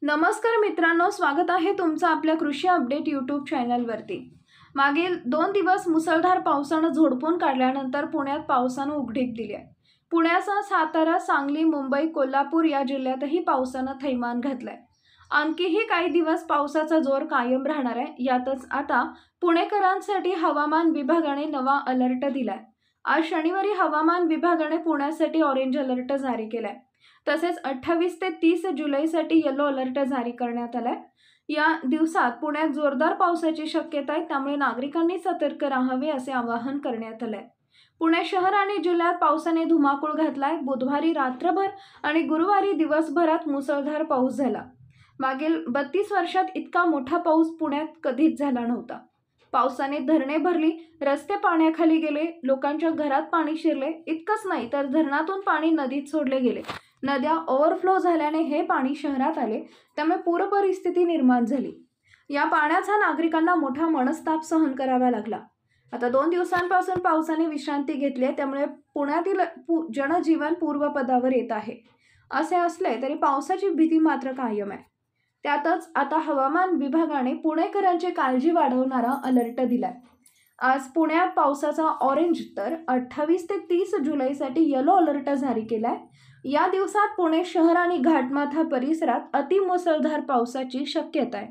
नमस्कार मित्रांनो, स्वागत आहे तुमचं आपल्या कृषी अपडेट यूट्यूब चॅनलवरती। मागील 2 दिवस मुसळधार पावसानं झोडपून काढल्यानंतर पुण्यात पावसानं उघडीप दिली आहे। पुण्यासह सातारा, सांगली, मुंबई, कोल्हापूर या जिल्ह्यातही पावसानं थैमान घातलंय। आणखीही काही दिवस पावसाचा जोर कायम राहणार आहे। यातच आता पुणेकरांसाठी हवामान विभागाने नवा अलर्ट दिलाय। आज शनिवारी हवामान विभागाने पुण्यासाठी ऑरेंज अलर्ट जारी केलाय। तसेच 28 ते 30 जुलैसाठी येलो अलर्ट जारी करण्यात आलाय। या दिवसात पुण्यात जोरदार पावसाची शक्यता आहे, त्यामुळे नागरिकांनी सतर्क राहावे असे आवाहन करण्यात आले। पुणे शहर आणि जिल्ह्यात पावसाने धुमाकूळ घातलाय। बुधवारी रात्रभर आणि गुरुवारी दिवसभरात मुसळधार पाऊस झाला। मागील 32 वर्षात इतका मोठा पाऊस पुण्यात कधीच झाला नव्हता। पावसाने धरणे भरली, रस्ते पाण्याखाली गेले, लोकांच्या घरात पाणी शिरले। इतकंच नाही तर धरणातून पाणी नदीत सोडले गेले। नद्या ओव्हरफ्लो झाल्याने हे पाणी शहरात आले, त्यामुळे पूर परिस्थिती निर्माण झाली। या पाण्याचा नागरिकांना मोठा मनस्ताप सहन करावा लागला। आता 2 दिवसांपासून पावसाने विश्रांती घेतली आहे, त्यामुळे पुण्यातील जनजीवन पूर्वपदावर येत आहे। असे असले तरी पावसाची भीती मात्र कायम आहे। त्यातच आता हवामान विभागाने पुणेकरांची काळजी वाढवणारा अलर्ट दिलाय। आज पुण्यात पावसाचा ऑरेंज तर 28 ते 30 जुलैसाठी येलो अलर्ट जारी केलाय। या दिवसात पुणे शहर आणि घाटमाथा परिसरात अतिमुसळधार पावसाची शक्यता आहे।